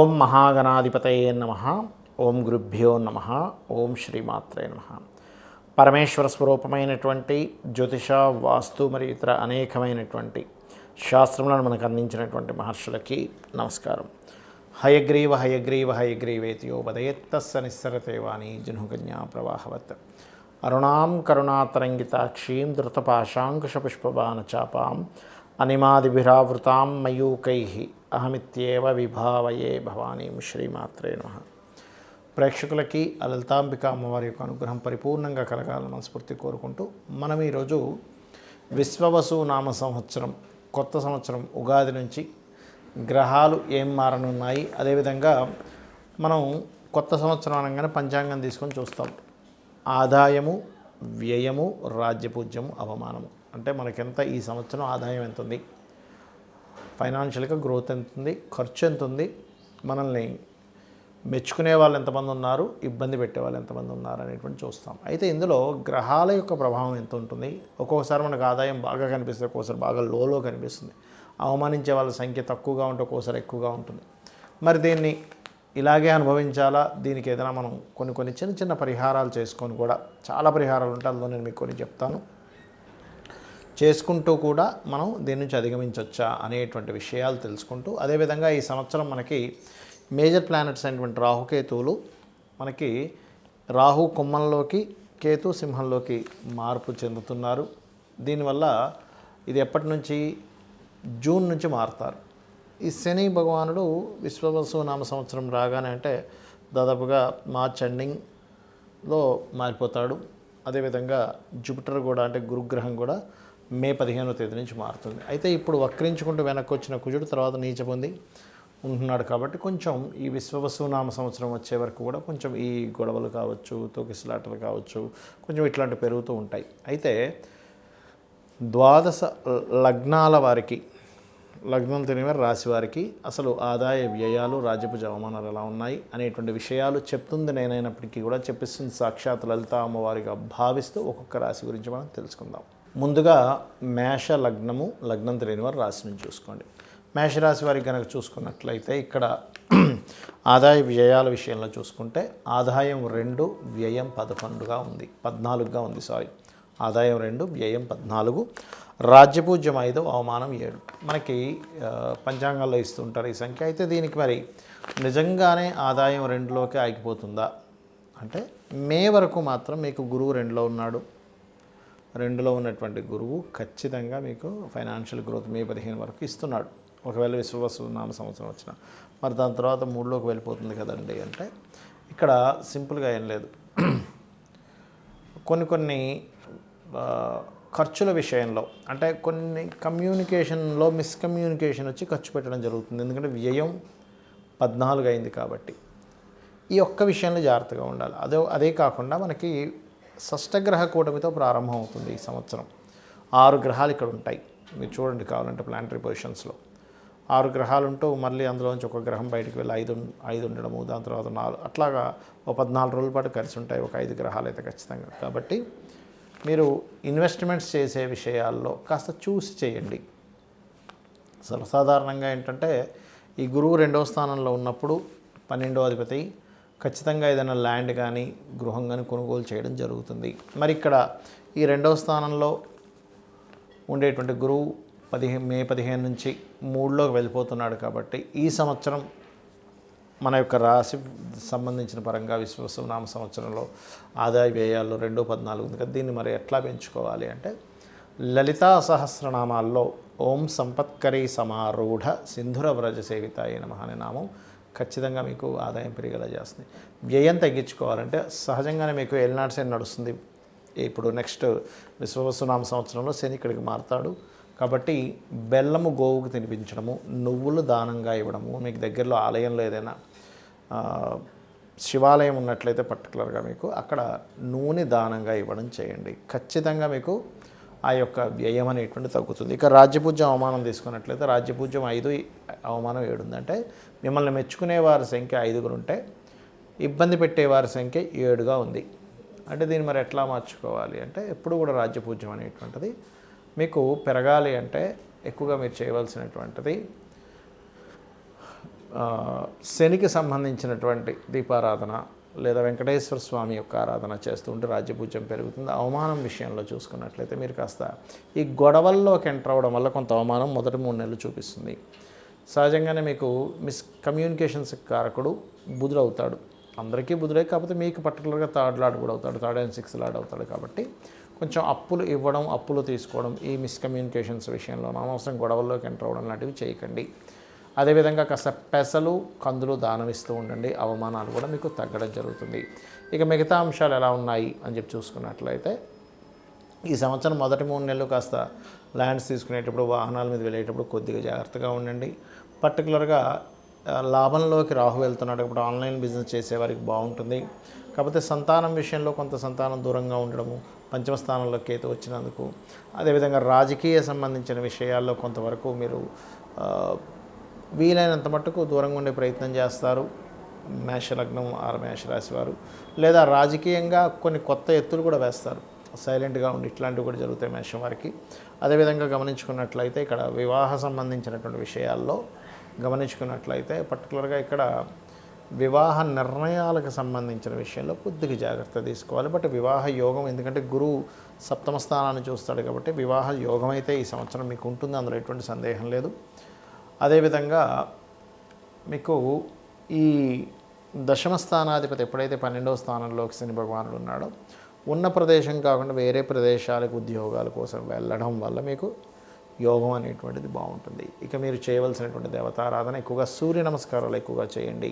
ఓం మహాగణాధిపతయే నమః. ఓం గురుభ్యో నమః. ఓం శ్రీమాత్రే నమః. పరమేశ్వర స్వరూపమైనటువంటి జ్యోతిష, వాస్తు మరియు ఇతర అనేకమైనటువంటి శాస్త్రములను మనకు అందించినటువంటి మహర్షులకి నమస్కారం. హయగ్రీవ హయగ్రీవ హయగ్రీవేతియో వదయత్తస్స నిస్సరతే వాణి జనుకన్యా ప్రవాహవత్. అరుణాం కరుణాతరంగితాక్షీం ధృతపాశాంకుశపుష్పబాణచాపాం అనిమాదిభిరావృతాం మయూకైః అహమిత్యేవ విభావయే భవానీం. శ్రీమాత్రే నమః. ప్రేక్షకులకి లలితాంబిక అమ్మవారి యొక్క అనుగ్రహం పరిపూర్ణంగా కలగాలని మనస్ఫూర్తి కోరుకుంటూ మనం ఈరోజు విశ్వవసు నామ సంవత్సరం కొత్త సంవత్సరం ఉగాది నుంచి గ్రహాలు ఏం మారనున్నాయి, అదేవిధంగా మనం కొత్త సంవత్సరం అనగానే పంచాంగం తీసుకొని చూస్తాం. ఆదాయము, వ్యయము, రాజ్యపూజ్యము, అవమానము. అంటే మనకెంత ఈ సంవత్సరం ఆదాయం ఎంత ఉంది, ఫైనాన్షియల్గా గ్రోత్ ఎంత ఉంది, ఖర్చు ఎంత ఉంది, మనల్ని మెచ్చుకునే వాళ్ళు ఎంతమంది ఉన్నారు, ఇబ్బంది పెట్టే వాళ్ళు ఎంతమంది ఉన్నారు అనేటువంటి చూస్తాం. అయితే ఇందులో గ్రహాల యొక్క ప్రభావం ఎంత ఉంటుంది. ఒక్కొక్కసారి మనకు ఆదాయం బాగా కనిపిస్తుంది, ఒక్కోసారి బాగా లోలో కనిపిస్తుంది. అవమానించే వాళ్ళ సంఖ్య తక్కువగా ఉంటే ఒక్కోసారి ఎక్కువగా ఉంటుంది. మరి దీన్ని ఇలాగే అనుభవించాలా, దీనికి ఏదైనా మనం కొన్ని చిన్న చిన్న పరిహారాలు చేసుకొని కూడా, చాలా పరిహారాలు ఉంటాయి, అందులో నేను మీకు కొన్ని చెప్తాను, చేసుకుంటూ కూడా మనం దీని నుంచి అధిగమించవచ్చా అనేటువంటి విషయాలు తెలుసుకుంటూ, అదేవిధంగా ఈ సంవత్సరం మనకి మేజర్ ప్లానెట్స్ అయినటువంటి రాహుకేతువులు మనకి రాహు కుంభంలోకి, కేతు సింహంలోకి మార్పు చెందుతున్నారు. దీనివల్ల ఇది ఎప్పటి నుంచి, జూన్ నుంచి మారుతారు. ఈ శని భగవానుడు విశ్వవసు నామ సంవత్సరం రాగానే అంటే దాదాపుగా మార్చ్ ఎండింగ్లో మారిపోతాడు. అదేవిధంగా జూపిటర్ కూడా అంటే గురుగ్రహం కూడా మే 15వ తేదీ నుంచి మారుతుంది. అయితే ఇప్పుడు వక్రించుకుంటూ వెనక్కి వచ్చిన కుజుడు తర్వాత నీచ పొంది ఉంటున్నాడు. కాబట్టి కొంచెం ఈ విశ్వవసు నామ సంవత్సరం వచ్చే వరకు కూడా కొంచెం ఈ గొడవలు కావచ్చు, తోకిసలాటలు కావచ్చు, కొంచెం ఇట్లాంటివి పెరుగుతూ ఉంటాయి. అయితే 12 లగ్నాల వారికి, లగ్నం తెలియని రాశి వారికి అసలు ఆదాయ వ్యయాలు, రాజ్యపు అవమానాలు ఎలా ఉన్నాయి అనేటువంటి విషయాలు చెప్తుంది నేనైనప్పటికీ కూడా చెప్పిస్తుంది సాక్షాత్ లలిత అమ్మవారిగా భావిస్తూ ఒక్కొక్క రాశి గురించి మనం తెలుసుకుందాం. ముందుగా మేష లగ్నము, లగ్నం తెలియని వారు రాశిని చూసుకోండి. మేషరాశి వారికి కనుక చూసుకున్నట్లయితే ఇక్కడ ఆదాయ వ్యయాల విషయంలో చూసుకుంటే ఆదాయం 2, వ్యయం 14గా ఉంది, 14గా ఉంది. ఆదాయం 2, వ్యయం 14, రాజ్యపూజ్యం 5, అవమానం 7. మనకి పంచాంగాల్లో ఇస్తుంటారు ఈ సంఖ్య. అయితే దీనికి మరి నిజంగానే ఆదాయం 2లోకి ఆగిపోతుందా అంటే, మే వరకు మాత్రం మీకు గురువు 2లో ఉన్నాడు. 2లో ఉన్నటువంటి గురువు ఖచ్చితంగా మీకు ఫైనాన్షియల్ గ్రోత్ మే 15 వరకు ఇస్తున్నాడు. ఒకవేళ విశ్వవసు నామ సంవత్సరం వచ్చిన మరి దాని తర్వాత 3లోకి వెళ్ళిపోతుంది కదండి అంటే, ఇక్కడ సింపుల్గా ఏం లేదు. కొన్ని ఖర్చుల విషయంలో అంటే కొన్ని కమ్యూనికేషన్లో మిస్కమ్యూనికేషన్ వచ్చి ఖర్చు పెట్టడం జరుగుతుంది. ఎందుకంటే వ్యయం 14 అయింది కాబట్టి ఈ ఒక్క విషయంలో జాగ్రత్తగా ఉండాలి. అదే కాకుండా మనకి షష్టగ్రహ కూటమితో ప్రారంభం అవుతుంది ఈ సంవత్సరం. 6 గ్రహాలు ఇక్కడ ఉంటాయి. మీరు చూడండి కావాలంటే ప్లానటరీ పొజిషన్స్లో 6 గ్రహాలు ఉంటూ మళ్ళీ అందులోంచి ఒక గ్రహం బయటికి వెళ్ళి 5 ఉండడము, దాని తర్వాత 4, అట్లాగా ఒక 14 రోజుల పాటు కలిసి ఉంటాయి ఒక 5 గ్రహాలు అయితే ఖచ్చితంగా. కాబట్టి మీరు ఇన్వెస్ట్మెంట్స్ చేసే విషయాల్లో కాస్త చూసి చేయండి. సర్వసాధారణంగా ఏంటంటే ఈ గురువు 2వ స్థానంలో ఉన్నప్పుడు 12వ అధిపతి ఖచ్చితంగా ఏదైనా ల్యాండ్ కానీ గృహం కానీ కొనుగోలు చేయడం జరుగుతుంది. మరి ఇక్కడ ఈ 2వ స్థానంలో ఉండేటువంటి గురువు మే 15 నుంచి 3లోకి వెళ్ళిపోతున్నాడు. కాబట్టి ఈ సంవత్సరం మన యొక్క రాశి సంబంధించిన పరంగా విశ్వవసు నామ సంవత్సరంలో ఆదాయ వ్యయాల్లో 2, 14 ఉంది కదా. దీన్ని మరి ఎట్లా పెంచుకోవాలి అంటే, లలితా సహస్రనామాల్లో ఓం సంపత్కరీ సమారూఢ సింధుర వ్రజ సేవితాయ నమః అనే నామం ఖచ్చితంగా మీకు ఆదాయం పెరిగేలా చేస్తుంది. వ్యయం తగ్గించుకోవాలంటే సహజంగానే మీకు ఏలినాటి శని నడుస్తుంది. ఇప్పుడు నెక్స్ట్ విశ్వవసు నామ సంవత్సరంలో శని ఇక్కడికి మారుతాడు. కాబట్టి బెల్లము గోవుకు తినిపించడము, నువ్వులు దానంగా ఇవ్వడము, మీకు దగ్గరలో ఆలయంలో ఏదైనా శివాలయం ఉన్నట్లయితే పర్టికులర్గా మీకు అక్కడ నూనె దానంగా ఇవ్వడం చేయండి. ఖచ్చితంగా మీకు ఆ యొక్క వ్యయం అనేటువంటి తగ్గుతుంది. ఇక రాజ్యపూజ్యం, అవమానం తీసుకున్నట్లయితే రాజ్యపూజ్యం 5, అవమానం 7 ఉంది. అంటే మిమ్మల్ని మెచ్చుకునే వారి సంఖ్య 5 ఉంటే ఇబ్బంది పెట్టేవారి సంఖ్య 7గా ఉంది. అంటే దీన్ని మరి ఎట్లా మార్చుకోవాలి అంటే, ఎప్పుడు కూడా రాజ్యపూజ్యం అనేటువంటిది మీకు పెరగాలి అంటే ఎక్కువగా మీరు చేయవలసినటువంటిది శనికి సంబంధించినటువంటి దీపారాధన లేదా వెంకటేశ్వర స్వామి యొక్క ఆరాధన చేస్తూ ఉంటే రాజ్యపూజ్యం పెరుగుతుంది. అవమానం విషయంలో చూసుకున్నట్లయితే మీరు కాస్త ఈ గొడవల్లోకి ఎంటర్ అవ్వడం వల్ల కొంత అవమానం మొదటి 3 నెలలు చూపిస్తుంది. సహజంగానే మీకు కమ్యూనికేషన్స్ కారకుడు బుధుడు అవుతాడు. అందరికీ బుధుడే, కాకపోతే మీకు పర్టికులర్గా థర్డ్ లార్డ్ కూడా అవుతాడు, 3rd and 6th లార్డ్ అవుతాడు. కాబట్టి కొంచెం అప్పులు ఇవ్వడం, అప్పులు తీసుకోవడం, ఈ మిస్కమ్యూనికేషన్స్ విషయంలో అనవసరం గొడవల్లోకి ఎంటర్ అవ్వడం లాంటివి చేయకండి. అదేవిధంగా కాస్త పెసలు, కందులు దానం ఇస్తూ ఉండండి. అవమానాలు కూడా మీకు తగ్గడం జరుగుతుంది. ఇక మిగతా అంశాలు ఎలా ఉన్నాయి అని చెప్పి చూసుకున్నట్లయితే ఈ సంవత్సరం మొదటి 3 నెలలు కాస్త ల్యాండ్స్ తీసుకునేటప్పుడు, వాహనాల మీద వెళ్ళేటప్పుడు కొద్దిగా జాగ్రత్తగా ఉండండి. పర్టికులర్గా లాభంలోకి రాహు వెళ్తున్నాడు కాబట్టి ఆన్లైన్ బిజినెస్ చేసేవారికి బాగుంటుంది. కాకపోతే సంతానం విషయంలో కొంత సంతానం దూరంగా ఉండడము, పంచమ స్థానంలో కేతు వచ్చినందుకు, అదేవిధంగా రాజకీయ సంబంధించిన విషయాల్లో కొంతవరకు మీరు వీలైనంత మట్టుకు దూరంగా ఉండే ప్రయత్నం చేస్తారు. మేషలగ్నం 6 మేషరాశి వారు, లేదా రాజకీయంగా కొన్ని కొత్త ఎత్తులు కూడా వేస్తారు. సైలెంట్గా ఉండి ఇట్లాంటివి కూడా జరుగుతాయి మేషం వారికి. అదేవిధంగా గమనించుకున్నట్లయితే ఇక్కడ వివాహ సంబంధించినటువంటి విషయాల్లో గమనించుకున్నట్లయితే పర్టికులర్గా ఇక్కడ వివాహ నిర్ణయాలకు సంబంధించిన విషయంలో కొద్దిగా జాగ్రత్త తీసుకోవాలి. బట్ వివాహ యోగం, ఎందుకంటే గురువు 7వ స్థానాన్ని చూస్తాడు కాబట్టి వివాహ యోగం అయితే ఈ సంవత్సరం మీకు ఉంటుంది, అందులో ఎటువంటి సందేహం లేదు. అదేవిధంగా మీకు ఈ 10వ స్థానాధిపతి ఎప్పుడైతే 12వ స్థానంలోకి శని భగవానుడు ఉన్నాడో, ఉన్న ప్రదేశం కాకుండా వేరే ప్రదేశాలకు ఉద్యోగాల కోసం వెళ్ళడం వల్ల మీకు యోగం అనేటువంటిది బాగుంటుంది. ఇక మీరు చేయవలసినటువంటి దేవతారాధన ఎక్కువగా సూర్య నమస్కారాలు ఎక్కువగా చేయండి.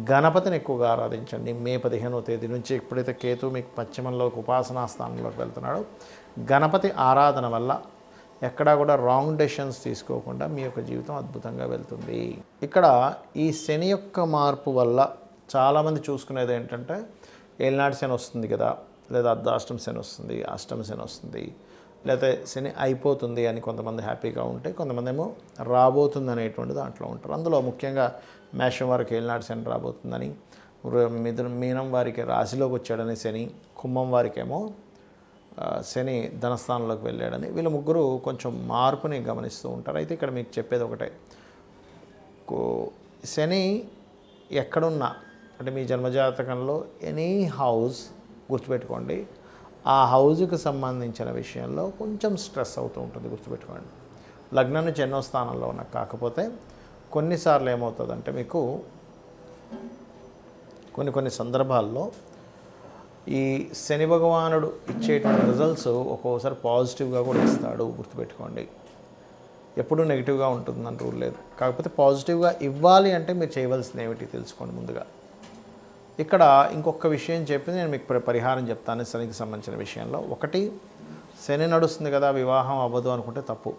గణపతిని ఎక్కువగా ఆరాధించండి. మే 15వ తేదీ నుంచి ఎప్పుడైతే కేతు మీకు పశ్చిమంలోకి ఉపాసనా స్థానంలోకి వెళ్తున్నాడో, గణపతి ఆరాధన వల్ల ఎక్కడా కూడా రాంగ్ డెసిషన్స్ తీసుకోకుండా మీ యొక్క జీవితం అద్భుతంగా వెళ్తుంది. ఇక్కడ ఈ శని యొక్క మార్పు వల్ల చాలామంది చూసుకునేది ఏంటంటే ఏలినాటి శని వస్తుంది కదా, లేదా అర్ధాష్టమ శని వస్తుంది, అష్టమ శని వస్తుంది, లేకపోతే శని అయిపోతుంది అని కొంతమంది హ్యాపీగా ఉంటే, కొంతమంది ఏమో రాబోతుంది అనేటువంటి దాంట్లో ఉంటారు. అందులో ముఖ్యంగా మేషం వారికి ఏలినాటి శని రాబోతుందని, మీనం వారికి రాశిలోకి వచ్చాడని శని, కుంభం వారికేమో శని ధనస్థానంలోకి వెళ్ళాడని, వీళ్ళు ముగ్గురు కొంచెం మార్పుని గమనిస్తూ ఉంటారు. అయితే ఇక్కడ మీకు చెప్పేది ఒకటే, శని ఎక్కడున్నా అంటే మీ జన్మజాతకంలో ఎనీ హౌస్ గుర్తుపెట్టుకోండి, ఆ హౌజ్కి సంబంధించిన విషయంలో కొంచెం స్ట్రెస్ అవుతూ ఉంటుంది, గుర్తుపెట్టుకోండి. లగ్నం నుంచి 8వ స్థానంలో ఉన్న, కాకపోతే కొన్నిసార్లు ఏమవుతుందంటే మీకు కొన్ని సందర్భాల్లో ఈ శని భగవానుడు ఇచ్చేటువంటి రిజల్ట్స్ ఒక్కోసారి పాజిటివ్గా కూడా ఇస్తాడు, గుర్తుపెట్టుకోండి. ఎప్పుడూ నెగిటివ్గా ఉంటుందని రూల్ లేదు. కాకపోతే పాజిటివ్గా ఇవ్వాలి అంటే మీరు చేయవలసింది ఏమిటి తెలుసుకోండి ముందుగా. ఇక్కడ ఇంకొక విషయం చెప్పి నేను మీకు పరిహారం చెప్తాను శనికి సంబంధించిన విషయంలో. ఒకటి, శని నడుస్తుంది కదా వివాహం అవ్వదు అనుకుంటే తప్పు.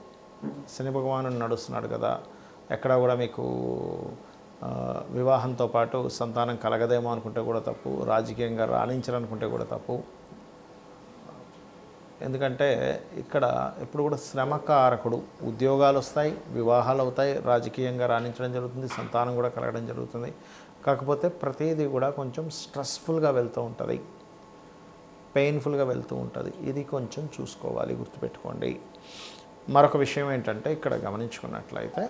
శని భగవానుడు నడుస్తున్నాడు కదా, ఎక్కడా కూడా మీకు వివాహంతో పాటు సంతానం కలగదేమో అనుకుంటే కూడా తప్పు. రాజకీయంగా రాణించాలనుకుంటే కూడా తప్పు. ఎందుకంటే ఇక్కడ ఎప్పుడు కూడా శ్రమకారకుడు. ఉద్యోగాలు వస్తాయి, వివాహాలు అవుతాయి, రాజకీయంగా రాణించడం జరుగుతుంది, సంతానం కూడా కలగడం జరుగుతుంది. కాకపోతే ప్రతిదీ కూడా కొంచెం స్ట్రెస్ఫుల్గా వెళ్తూ ఉంటుంది, పెయిన్ఫుల్గా వెళ్తూ ఉంటుంది. ఇది కొంచెం చూసుకోవాలి, గుర్తుపెట్టుకోండి. మరొక విషయం ఏంటంటే ఇక్కడ గమనించుకున్నట్లయితే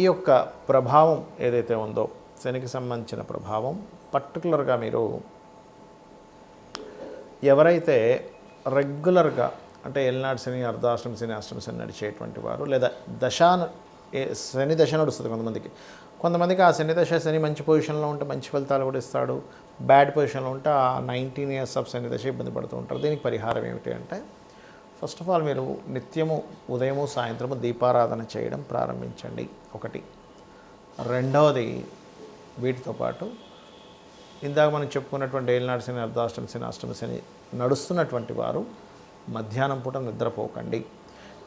ఈ యొక్క ప్రభావం ఏదైతే ఉందో శనికి సంబంధించిన ప్రభావం, పర్టికులర్గా మీరు ఎవరైతే రెగ్యులర్గా అంటే ఏలినాటి శని, అర్ధాష్టమ శని, అష్టమ శని నడిచేటువంటి వారు, లేదా శని దశ నడుస్తుంది కొంతమందికి ఆ శని దశ, శని మంచి పొజిషన్లో ఉంటే మంచి ఫలితాలు కూడా ఇస్తాడు, బ్యాడ్ పొజిషన్లో ఉంటే ఆ 19 years ఆఫ్ శని దశ ఇబ్బంది పడుతూ ఉంటారు. దీనికి పరిహారం ఏమిటి అంటే, ఫస్ట్ ఆఫ్ ఆల్ మీరు నిత్యము ఉదయము సాయంత్రము దీపారాధన చేయడం ప్రారంభించండి, ఒకటి. రెండవది, వీటితో పాటు ఇందాక మనం చెప్పుకున్నటువంటి ఏలినాటి శని, అర్ధాష్టమ శని, అష్టమ శని నడుస్తున్నటువంటి వారు మధ్యాహ్నం పూట నిద్రపోకండి.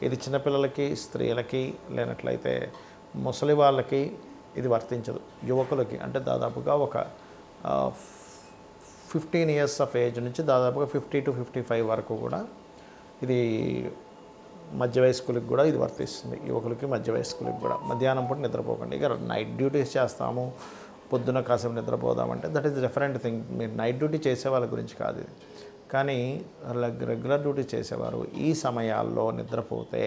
ఇది చిన్నపిల్లలకి, స్త్రీలకి, లేనట్లయితే ముసలి వాళ్ళకి ఇది వర్తించదు. యువకులకి అంటే దాదాపుగా ఒక 15 years ఆఫ్ ఏజ్ నుంచి దాదాపుగా 50 to 55 వరకు కూడా ఇది మధ్య వయస్కులకు కూడా ఇది వర్తిస్తుంది. యువకులకి, మధ్య వయస్కులకు కూడా మధ్యాహ్నం పూట నిద్రపోకండి. ఇక నైట్ డ్యూటీస్ చేస్తాము, పొద్దున్న కాసేపు నిద్రపోదామంటే దట్ ఈస్ డిఫరెంట్ థింగ్. మీరు నైట్ డ్యూటీ చేసే వాళ్ళ గురించి కాదు ఇది. కానీ రెగ్యులర్ డ్యూటీ చేసేవారు ఈ సమయాల్లో నిద్రపోతే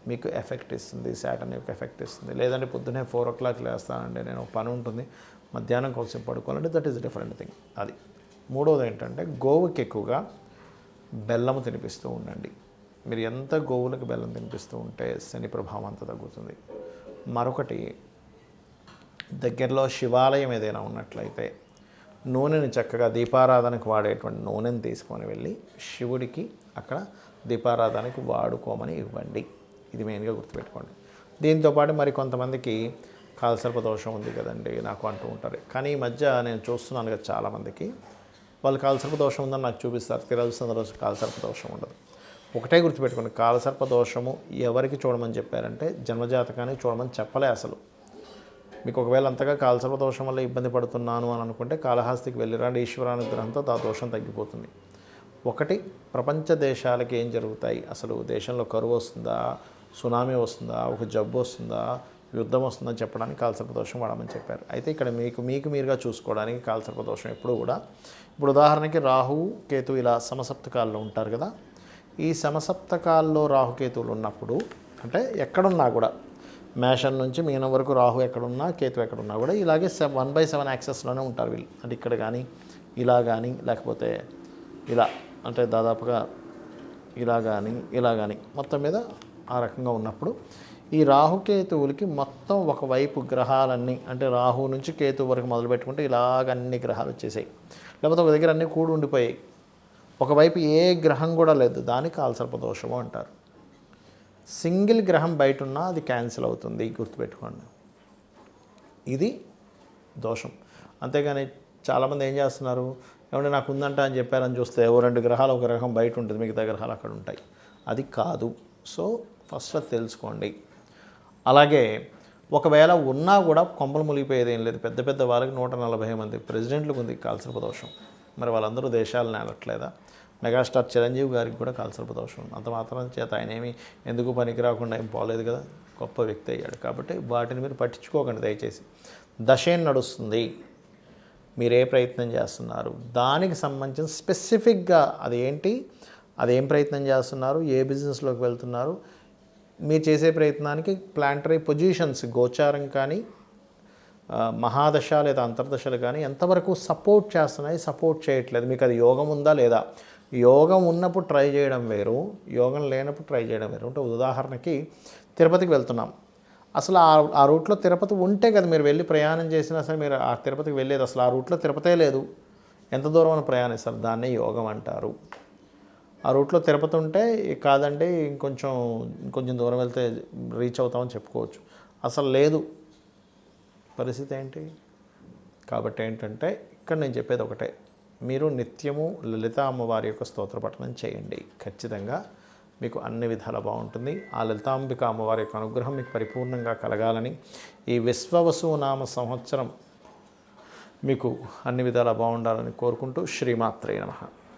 మీకు ఎఫెక్ట్ ఇస్తుంది, సాటర్న్ యొక్క ఎఫెక్ట్ ఇస్తుంది. లేదంటే పొద్దున్నే 4 o'clock లేస్తానండి, నేను పని ఉంటుంది, మధ్యాహ్నం కోసం పడుకోవాలంటే దట్ ఈస్ డిఫరెంట్ థింగ్. అది. మూడోది ఏంటంటే గోవుకి ఎక్కువగా బెల్లము తినిపిస్తూ ఉండండి. మీరు ఎంత గోవులకు బెల్లం తినిపిస్తూ ఉంటే శని ప్రభావం అంతా తగ్గుతుంది. మరొకటి, దగ్గరలో శివాలయం ఏదైనా ఉన్నట్లయితే నూనెని చక్కగా దీపారాధనకు వాడేటువంటి నూనెని తీసుకొని వెళ్ళి శివుడికి అక్కడ దీపారాధనకి వాడుకోమని ఇవ్వండి. ఇది మెయిన్గా గుర్తుపెట్టుకోండి. దీంతోపాటు మరి కొంతమందికి కాలసర్ప దోషం ఉంది కదండి నాకు అంటూ ఉంటారు. కానీ ఈ మధ్య నేను చూస్తున్నాను కదా చాలామందికి వాళ్ళు కాలసర్ప దోషం ఉందని నాకు చూపిస్తారు. తిరగల్సిన రోజు కాలసర్ప దోషం ఉండదు. ఒకటే గుర్తుపెట్టుకోండి, కాలసర్ప దోషము ఎవరికి చూడమని చెప్పారంటే జన్మజాతకాన్ని చూడమని చెప్పలే అసలు. మీకు ఒకవేళ అంతగా కాలసర్ప దోషం వల్ల ఇబ్బంది పడుతున్నాను అని అనుకుంటే కాళహస్తికి వెళ్ళిరండి, ఈశ్వరానుగ్రహంతో ఆ దోషం తగ్గిపోతుంది. ఒకటి, ప్రపంచ దేశాలకి ఏం జరుగుతాయి, అసలు దేశంలో కరువు వస్తుందా, సునామీ వస్తుందా, ఒక జబ్బు వస్తుందా, యుద్ధం వస్తుందని చెప్పడానికి కాలసర్ప దోషం వాడమని చెప్పారు. అయితే ఇక్కడ మీకు మీరుగా చూసుకోవడానికి కాలసర్ప దోషం ఎప్పుడు కూడా, ఇప్పుడు ఉదాహరణకి రాహువు కేతు ఇలా సమసప్తకాల్లో ఉంటారు కదా, ఈ సమసప్తకాల్లో రాహుకేతువులు ఉన్నప్పుడు అంటే ఎక్కడున్నా కూడా మేషం నుంచి మీనం వరకు రాహు ఎక్కడున్నా కేతు ఎక్కడున్నా కూడా ఇలాగే 1/7 యాక్సెస్లోనే ఉంటారు వీళ్ళు. అంటే ఇక్కడ కానీ ఇలా కానీ లేకపోతే ఇలా, అంటే దాదాపుగా ఇలా కానీ మొత్తం మీద ఆ రకంగా ఉన్నప్పుడు ఈ రాహుకేతువులకి మొత్తం ఒకవైపు గ్రహాలన్నీ, అంటే రాహు నుంచి కేతు వరకు మొదలు పెట్టుకుంటే ఇలాగ అన్ని గ్రహాలు వచ్చేసాయి, లేకపోతే ఒక దగ్గర అన్నీ కూడి ఉండిపోయాయి, ఒకవైపు ఏ గ్రహం కూడా లేదు, దాన్ని కాలసర్ప దోషము అంటారు. సింగిల్ గ్రహం బయట ఉన్నా అది క్యాన్సిల్ అవుతుంది, గుర్తుపెట్టుకోండి. ఇది దోషం. అంతేగాని చాలామంది ఏం చేస్తున్నారు, ఏమంటే నాకు ఉందంట అని చెప్పారని చూస్తే 2 గ్రహాలు, ఒక గ్రహం బయట ఉంటుంది, మిగతా గ్రహాలు అక్కడ ఉంటాయి. అది కాదు. సో ఫస్ట్ అది తెలుసుకోండి. అలాగే ఒకవేళ ఉన్నా కూడా కొంపలు మునిగిపోయేది ఏం లేదు. పెద్ద పెద్ద వాళ్ళకి 140 మంది ప్రెసిడెంట్లకు ఉంది కాలసర్ప దోషం. మరి వాళ్ళందరూ దేశాలు నేలట్లేదా? మెగాస్టార్ చిరంజీవి గారికి కూడా కాలసర్ప దోషం ఉంది. అంత మాత్రం చేత ఆయన ఏమి ఎందుకు పనికి రాకుండా ఏం పోలేదు కదా, గొప్ప వ్యక్తి అయ్యాడు. కాబట్టి వాటిని మీరు పట్టించుకోకండి దయచేసి. దశేం నడుస్తుంది, మీరు ఏ ప్రయత్నం చేస్తున్నారు, దానికి సంబంధించిన స్పెసిఫిక్గా అది ఏంటి, అదేం ప్రయత్నం చేస్తున్నారు, ఏ బిజినెస్లోకి వెళ్తున్నారు, మీరు చేసే ప్రయత్నానికి ప్లాంటరీ పొజిషన్స్ గోచారం కానీ మహాదశ లేదా అంతర్దశలు కానీ ఎంతవరకు సపోర్ట్ చేస్తున్నాయి, సపోర్ట్ చేయట్లేదు, మీకు అది యోగం ఉందా లేదా. యోగం ఉన్నప్పుడు ట్రై చేయడం వేరు, యోగం లేనప్పుడు ట్రై చేయడం వేరు. అంటే ఉదాహరణకి తిరుపతికి వెళ్తున్నాం, అసలు ఆ రూట్లో తిరుపతి ఉంటే కదా మీరు వెళ్ళి ప్రయాణం చేసినా సరే మీరు ఆ తిరుపతికి వెళ్ళేది, అసలు ఆ రూట్లో తిరుపతే లేదు, ఎంత దూరం అని ప్రయాణిస్తారు, దాన్నే యోగం అంటారు. ఆ రూట్లో తిరుపతి ఉంటే కాదండి ఇంకొంచెం దూరం వెళ్తే రీచ్ అవుతామని చెప్పుకోవచ్చు, అసలు లేదు, పరిస్థితి ఏంటి. కాబట్టి ఏంటంటే ఇక్కడ నేను చెప్పేది ఒకటే, మీరు నిత్యము లలిత అమ్మవారి యొక్క స్తోత్ర పఠనం చేయండి, ఖచ్చితంగా మీకు అన్ని విధాలా బాగుంటుంది. ఆ లలితాంబిక అమ్మవారి యొక్క అనుగ్రహం మీకు పరిపూర్ణంగా కలగాలని, ఈ విశ్వవసు నామ సంవత్సరం మీకు అన్ని విధాలా బాగుండాలని కోరుకుంటూ శ్రీమాత్రే నమః.